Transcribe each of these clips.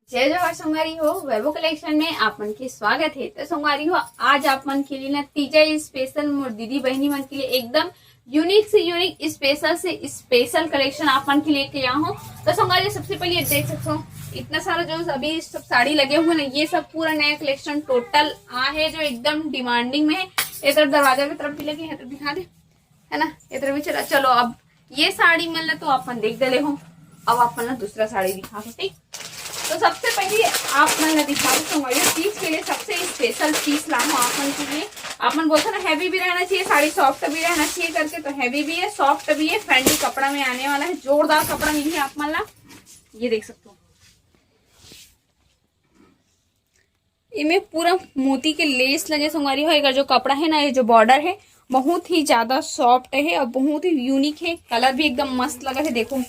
जय जवाहर संगवारी हो वैभव कलेक्शन में आपन के स्वागत है। तो संगवारी हो आज आप मन के लिए ना तीजा स्पेशल मोर दीदी बहनी मन के लिए एकदम यूनिक से यूनिक स्पेशल से स्पेशल कलेक्शन आप मन के लिए किया हूँ। तो संगवारी सबसे पहले देख सकते हो इतना सारा जो अभी सब साड़ी लगे हुए ना, ये सब पूरा नया कलेक्शन टोटल है जो एकदम डिमांडिंग में है। इधर दरवाजा की तरफ भी लगे हैं तो दिखा दे, है ना, इधर भी चला। चलो अब ये साड़ी मतलब तो अपन देख दे हो, अब अपन ना दूसरा साड़ी दिखा दो। ठीक, तो सबसे पहले आप मैं दिखा दूँ पीस के लिए सबसे स्पेशल पीस ला हूँ आप मन के लिए। आप मन बोलते ना हैवी भी रहना चाहिए, साड़ी सॉफ्ट भी रहना चाहिए करके, तो हैवी भी है सॉफ्ट भी है, फैंडी कपड़ा में आने वाला है, जोरदार कपड़ा मिली आप मन ला। ये देख सकते हो इनमें पूरा मोती के लेस लगे संगवारी हो। एक जो कपड़ा है ना, ये जो बॉर्डर है बहुत ही ज्यादा सॉफ्ट है और बहुत ही यूनिक है। कलर भी एकदम मस्त लगा है, देखो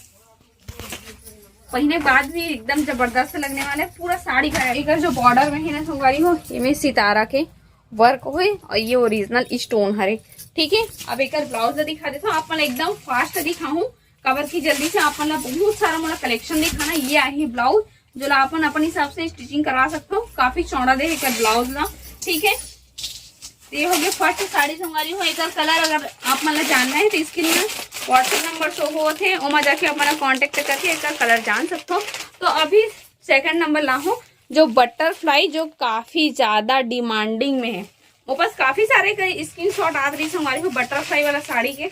पहने बाद भी एकदम जबरदस्त लगने वाला है। पूरा साड़ी का एक जो बॉर्डर में है ना संगवारी हो, इनमें सितारा के वर्क हुए और ये ओरिजिनल स्टोन हरे। ठीक है, अब एक ब्लाउज दिखा देता हूँ। आप मन एकदम फास्ट दिखाऊं कवर की जल्दी से। आप मन बहुत सारा मोला कलेक्शन दिखाना। ये आई ब्लाउज जो अपन अपने हिसाब से स्टिचिंग करवा सकते हो, काफी चौड़ा दे एक ब्लाउज ला। ठीक है, ये हो गया फर्स्ट साड़ी संगवारी हो। एक कलर अगर आप मन जानना है तो इसके लिए व्हाट्सएप नंबर शो होते हैं, वहाँ जाके अपना कांटेक्ट करके एक कलर जान सकते हो। तो अभी सेकंड नंबर ला हूँ जो बटरफ्लाई, जो काफी ज्यादा डिमांडिंग में है। वो पास काफी सारे स्क्रीनशॉट आ रही संगवारी हो बटरफ्लाई वाला साड़ी के,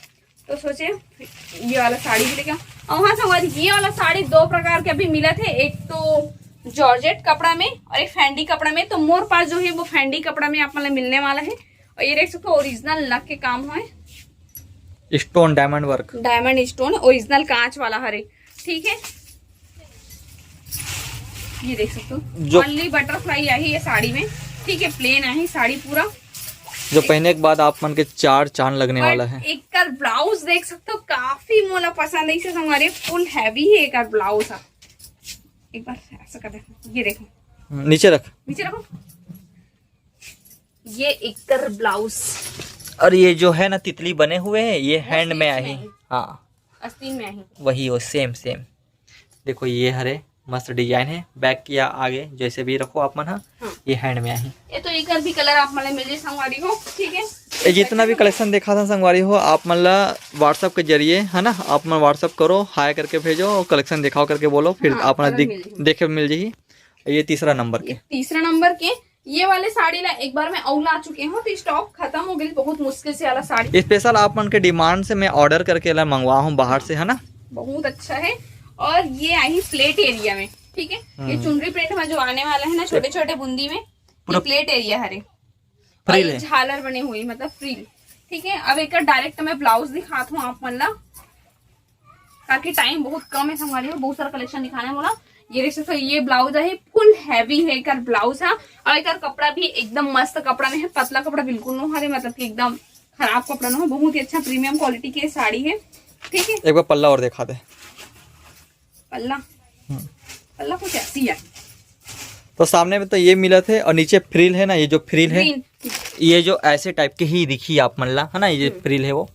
तो सोचे ये वाला साड़ी भी लेके आओ। और वहाँ संगवारी ये वाला साड़ी दो प्रकार के अभी मिले थे, एक तो जॉर्जेट कपड़ा में और एक फैंडी कपड़ा में। तो मोर पास जो है वो फैंडी कपड़ा में आप मिलने वाला है। और ये देख सकते हो ओरिजिनल नग के काम है, stone diamond work, diamond stone original कांच वाला हरे। ठीक है, ये देख सकते हो ओनली बटरफ्लाई आई ये साड़ी में। ठीक है, प्लेन आई साड़ी पूरा, जो पहने के बाद आप मन के चार चांद लगने वाला है। एक कर ब्लाउज देख सकते हो काफी मोला पसंद है। इसे हमारे फुल हैवी है एक ब्लाउज। एक बार ऐसा कर देखो, ये देखो नीचे रख, नीचे रखो। ये एक ब्लाउज और ये जो है ना तितली बने हुए हैं, ये हैंड में आई। हाँ, आस्तीन में आई वही हो, सेम सेम। देखो ये हरे मस्त डिजाइन है, बैक या आगे जैसे भी रखो आप मन। हाँ, ये हैंड में आई। ये तो एक भी कलर आप मन मिल जाए संगवारी हो। ठीक है, ये जितना भी कलेक्शन देखा था संगवारी हो, आप मन व्हाट्सएप के जरिए है ना, आप मन व्हाट्सएप करो, हाई करके भेजो और कलेक्शन दिखाओ करके बोलो, फिर आप देखे मिल जाएगी। ये तीसरा नंबर के ये वाले साड़ी ला एक बार मैं औला आ चुके हूँ, तो स्टॉक खत्म हो गई बहुत मुश्किल से वाला साड़ी। स्पेशल आप मन के डिमांड से मैं ऑर्डर करके मंगवा हूँ बाहर से, है ना, बहुत अच्छा है। और ये आई प्लेट एरिया में। ठीक है, ये चुनरी प्रिंट में जो आने वाला है ना, छोटे छोटे बूंदी में, ये प्लेट एरिया हरे फ्रिल झालर बने हुई, मतलब फ्रिल। ठीक है, अब एक डायरेक्ट मैं ब्लाउज दिखाता हूँ आप मन ला, ताकि टाइम बहुत कम है हमारे, बहुत सारा कलेक्शन दिखाना है बोला। ये देख सकते हो ये ब्लाउज है, फुल हैवी है एक ब्लाउज है। और एक कपड़ा भी एकदम मस्त कपड़ा में है, पतला कपड़ा बिल्कुल नो हरे, मतलब कि एकदम खराब कपड़ा ना हो, बहुत ही अच्छा प्रीमियम क्वालिटी की साड़ी है। ठीक है, एक बार पल्ला और दिखा दे। पल्ला कुछ ऐसी है, तो सामने में तो ये मिला थे और नीचे फ्रिल है ना, ये जो फ्रिल है ये जो ऐसे टाइप के ही दिखी आप मन ला, है ना, ये फ्रिल है वो।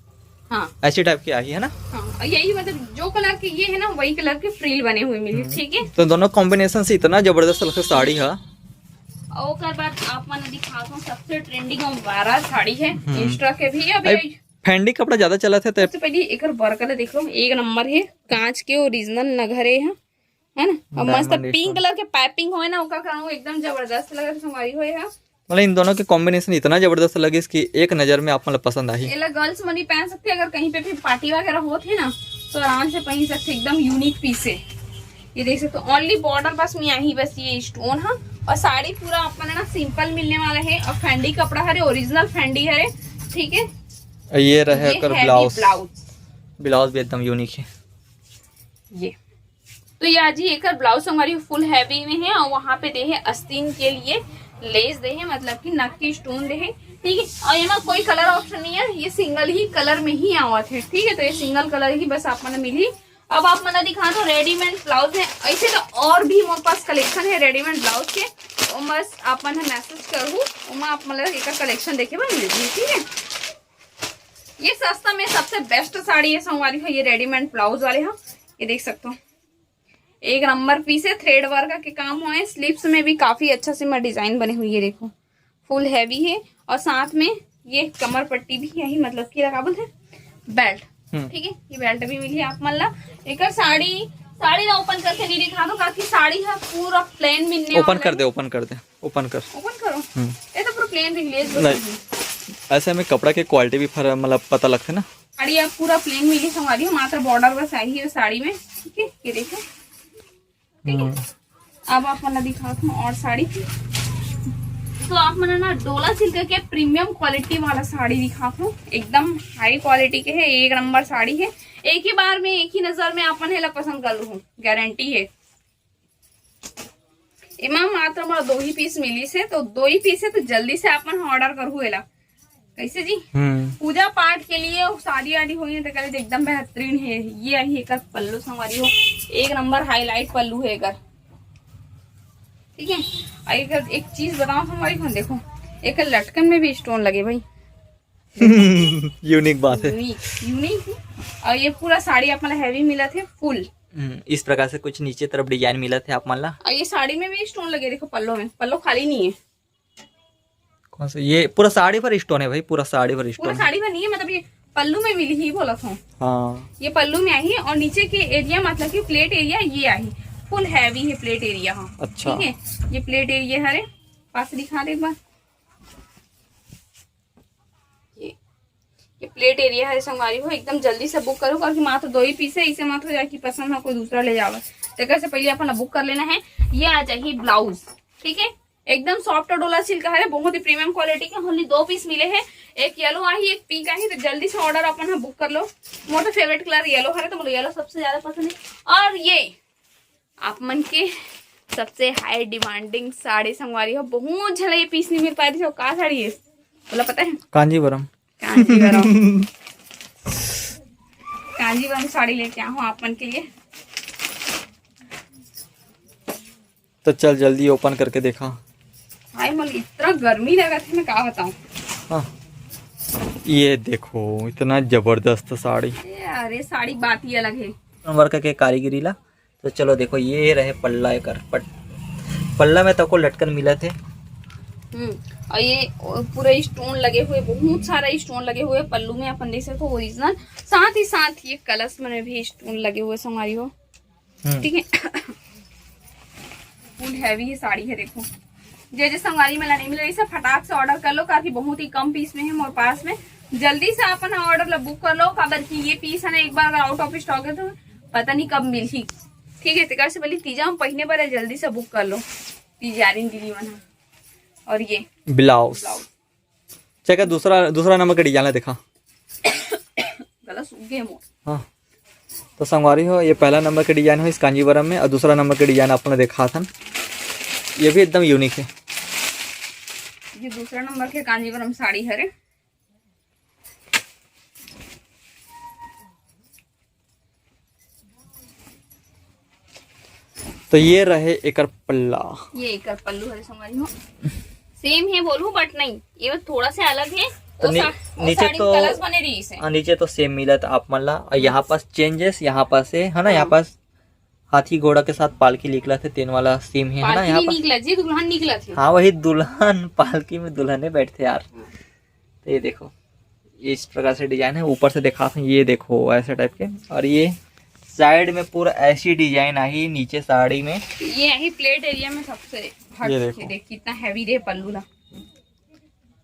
हाँ, ऐसे टाइप की आई है ना। हाँ, यही मतलब जो कलर के ये है ना वही कलर के फ्रिल बने हुए मिली। ठीक है, तो दोनों कॉम्बिनेशन से इतना जबरदस्त लगता साड़ी है। और बाद आप मन दिखाता हूँ सबसे ट्रेंडिंग वाला साड़ी है इंस्टा के भी। अभी फैंडी कपड़ा ज्यादा चला था, सबसे पहले एक वर्क देख लो, एक नंबर है, कांच के ओरिजिनल नगरे है ना, और मस्त पिंक कलर के पाइपिंग हो ना, एकदम जबरदस्त लग रहा है हो है। मतलब इन दोनों के कॉम्बिनेशन इतना जबरदस्त लगे, इसकी एक नजर में आप मतलब पसंद आई। गर्ल्स मनी पहन सकते, अगर कहीं पे भी पार्टी वगैरह होती है ना तो आराम से पहन सकते, एकदम यूनिक पीस है। ये देख सकते हो ओनली बॉर्डर बस में आई बस ये स्टोन है। और साड़ी पूरा आप ना सिंपल मिलने वाला है, और फैंडी कपड़ा है, ओरिजिनल फैंडी है। ठीक है, ये रहे ब्लाउज भी एकदम यूनिक है। ये तो ये आज ही एक ब्लाउज हमारी फुल हैवी में है, और वहाँ पे दे है आस्तीन के लिए लेस दे है, मतलब कि नक की स्टोन दे है। ठीक है, और यहाँ कोई कलर ऑप्शन नहीं है, ये सिंगल ही कलर में ही आवत है। ठीक है, तो ये सिंगल कलर ही बस आप मन मिली। अब आप मन दिखा दो रेडीमेड ब्लाउज है, ऐसे तो और भी मेरे पास कलेक्शन है रेडीमेड ब्लाउज के, तो बस आप मन मैसेज करूँ, आप मतलब एक कलेक्शन देखे मिल जाएगी। ठीक है, ये सस्ता में सबसे बेस्ट साड़ी है संगवारी है, ये रेडीमेड ब्लाउज वाले हैं। ये देख सकते हो एक नंबर पीस है, थ्रेड वर्क के काम हुए हैं, स्लीव्स में भी काफी अच्छा से मैं डिजाइन बनी हुई है, देखो फुल हैवी है। और साथ में ये कमर पट्टी भी यही मतलब की रकाबल है, बेल्ट, ठीक है, ये बेल्ट भी मिली है आप मतलब। एक साड़ी ना ओपन करके नहीं दिखा दो, काफी साड़ी है पूरा प्लेन मिलने। ओपन कर दे ओपन कर करो। ये तो पूरा प्लेन रिलेज नहीं, ऐसे में कपड़ा की क्वालिटी भी मतलब पता लगता है ना। साड़ी आप पूरा प्लेन मिली संवारी हो, मात्र बॉर्डर बस आई है साड़ी में, ठीक है, ये देखो, ठीक है। अब आप मना दिखाते हूँ और साड़ी, तो आप मना ना डोला सिल्क के प्रीमियम क्वालिटी वाला साड़ी दिखाता हूँ, एकदम हाई क्वालिटी के है, एक नंबर साड़ी है। एक ही बार में एक ही नजर में आपन हेला पसंद कर लूँ, गारंटी है। इमाम मात्र हमारा 2 ही पीस मिली से, तो 2 ही पीस है, तो जल्दी से अपन ऑर्डर करूँ हेला। कैसे जी, पूजा पाठ के लिए शादी आदि हुई है तो करे एकदम बेहतरीन है। ये आई एक पल्लू संवारी हो, एक नंबर हाईलाइट पल्लू है एकर, ठीक है। और एक चीज बताओ संवारी को, देखो एक लटकन में भी स्टोन लगे भाई, यूनिक बात है, यूनिक। और ये पूरा साड़ी आप मतलब हैवी मिला थे फुल, इस प्रकार से कुछ नीचे तरफ डिजाइन मिला थे आप मान ला। और ये साड़ी में भी स्टोन लगे, देखो पल्लो में, पल्लो खाली नहीं है। कौन सा? ये पूरा साड़ी पर स्टोन है भाई, पूरा साड़ी पर स्टोन, पूरा साड़ी पर नहीं है, मतलब ये पल्लू में मिली ही बोला था। हाँ, ये पल्लू में आई है, और नीचे के एरिया मतलब कि प्लेट एरिया ये आई फुल हैवी है प्लेट एरिया। हाँ अच्छा, ठीक है, ये प्लेट एरिया हरे पास दिखा दे एक बार, ये प्लेट एरिया है संगवारी हो। एकदम जल्दी से बुक करो, क्योंकि मात्र 2 ही पीस है, इसे मत हो जाए कि पसंद है कोई दूसरा ले जाओ, तो कैसे पहले अपन बुक कर लेना है। ये आ जाएगी ब्लाउज, ठीक है, एकदम सॉफ्ट डोला सिल्क है, बहुत ही प्रीमियम क्वालिटी के। ओनली 2 पीस मिले हैं, एक येलो आई एक पिंक आई, तो जल्दी से ऑर्डर अपन बुक कर लो। मोटा फेवरेट कलर येलो है, तो बोलो येलो सबसे ज्यादा पसंद है। और ये आप मन के सबसे हाई डिमांडिंग साड़ी संगवारी हो, बहुत झला ये पीस नहीं मिल पा रही है। कहा साड़ी है बोला पता है? कांजीवरम कांजीवरम साड़ी लेके आऊँ आप मन के लिए। तो चल जल्दी ओपन करके देखा। भाई मन इतना गर्मी लगा था, मैं क्या बताऊँ। हाँ, ये देखो इतना जबरदस्त साड़ी, अरे साड़ी बात ही अलग है, वर्क के कारीगरी ला। तो चलो देखो, ये रहे पल्ला एक पल्ला में तो लटकन मिला थे। और ये पूरे स्टोन लगे हुए, बहुत सारा स्टोन लगे हुए पल्लू में, अपन देख सकते हो ओरिजिनल। साथ ही साथ ये कलश में भी स्टोन लगे हुए संगवारी हो, ठीक है। फुल हैवी साड़ी है, देखो जैसे संगवारी में नहीं मिल रही है, फटाक से ऑर्डर कर लो, काफी बहुत ही कम पीस में है हमारे पास में। जल्दी से अपन ऑर्डर बुक कर लो, खबर की ये पीस है ना, एक बार अगर आउट ऑफ स्टॉक है तो पता नहीं कब मिली, ठीक है। तिकार से बोली तीजा हम पहने पर जल्दी से बुक कर लो, तीजारी दिली बना। और ये ब्लाउज चेक, दूसरा नंबर का डिजाइन दिखा, गला सूख गए मोर। हाँ, तो संगवारी हो, ये पहला नंबर का डिजाइन हो इस कांजीवरम में, और दूसरा नंबर का डिजाइन आपने देखा था, ये भी एकदम यूनिक है। ये दूसरा नंबर के कांजीवरम साड़ी है। तो ये रहे एकर पल्ला, ये एकर पल्लू है समझ लो, सेम है बोलूं बट नहीं, ये थोड़ा सा अलग है। तो नीचे तो बने रही है, नीचे तो सेम मिला था आप मान ला, और यहाँ पास चेंजेस, यहाँ पास है ना, यहाँ पास हाथी घोड़ा के साथ पालकी निकला थे, 3 वाला सेम है ना, यहाँ निकला जी, दुल्हन निकला थे। हाँ वही दुल्हन, पालकी में दुल्हने बैठते यार। तो ये देखो, ये इस प्रकार से डिजाइन है, ऊपर से देखा था, ये देखो ऐसे टाइप के। और ये साइड में पूरा ऐसी डिजाइन आई नीचे साड़ी में, ये यही प्लेट एरिया में सबसे ये देखो, देख कितना हैवी रे पल्लू ला,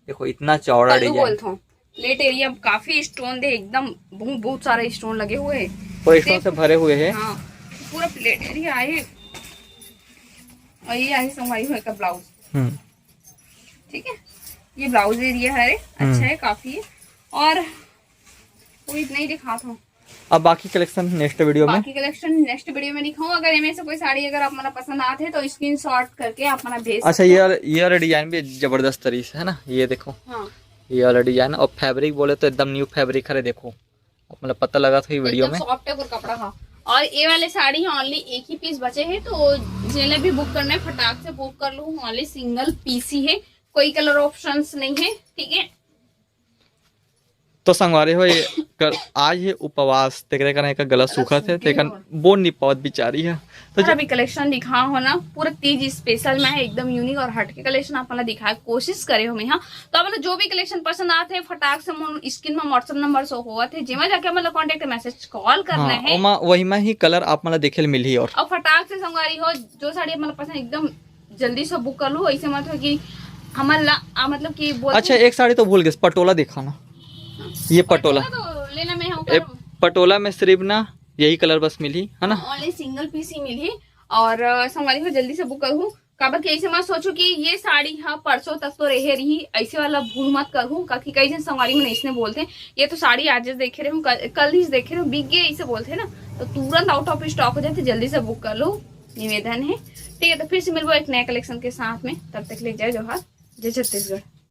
देखो इतना चौड़ा डिजाइन। प्लेट एरिया काफी स्टोन दे, एकदम बहुत सारे स्टोन लगे हुए हैं, पूरे स्टोन से भरे हुए हैं। हाँ, पूरा प्लेट एरिया आए। और ये आई संगवारी हुए का ब्लाउज, ठीक है, ये ब्लाउज एरिया है, अच्छा है काफी है। और कोई नहीं दिखा था, अब बाकी कलेक्शन नेक्स्ट वीडियो में, बाकी कलेक्शन नेक्स्ट वीडियो में दिखाऊं। अगर इनमें से कोई साड़ी अगर आप मला पसंद आते हैं तो स्क्रीनशॉट करके आप मला भेज। अच्छा, ये वाला डिजाइन भी जबरदस्त तरीके से है ना, ये देखो। हाँ, ये वाला डिजाइन। और फैब्रिक बोले तो एकदम न्यू फैब्रिक है, देखो मतलब पता लगा था वीडियो में, सॉफ्ट है कपड़ा का। और ये वाले साड़ी ओनली एक ही पीस बचे हैं, तो जिन्हें भी बुक करना है फटाक से बुक कर लो, ओनली सिंगल पीस ही है, कोई कलर ऑप्शंस नहीं है, ठीक है। तो संगवारी हो ये आज ये उपवास तेरे का एक गला सूखा थे तेकन बोल नहीं पावत बेचारी है। तो और अभी कलेक्शन दिखा हो ना पूरा तीज स्पेशल में है, एकदम यूनिक और हट के कलेक्शन आपने दिखा कोशिश करे हो मैं। हाँ तो मतलब जो भी कलेक्शन पसंद आते हैं फटाक से स्क्रीन में व्हाट्सएप नंबर शो हुआ थे जिमा जाके मतलब कांटेक्ट मैसेज कॉल करना है। वही में ही कलर आप मतलब देखे मिली और फटाक से संगवारी हो जो साड़ी मतलब पसंद एकदम जल्दी से बुक कर लो। ऐसे मत हो कि हमारा मतलब कि अच्छा एक साड़ी तो भूल गए पटोला दिखाना, ये पटोला तो लेना में पटोला में सिर्फ ना यही कलर बस मिली है ना, ओनली सिंगल पीस ही मिली। और संगवारी हो जल्दी से बुक करूँ काबर के ऐसे मत सोचो कि ये साड़ी हाँ परसों तक तो रहे रही, ऐसे वाला भूल मत करूँ क्योंकि कई जन संगवारी में इसने बोलते हैं ये तो साड़ी आज देखे रहे हूँ कल ही देखे रहे बिक गए ऐसे बोलते हैं ना, तो तुरंत आउट ऑफ स्टॉक हो जाए तो जल्दी से बुक कर लो निवेदन है। ठीक है तो फिर से मिलबो एक नया कलेक्शन के साथ में, तब तक ले जाए जोहार, जय छत्तीसगढ़।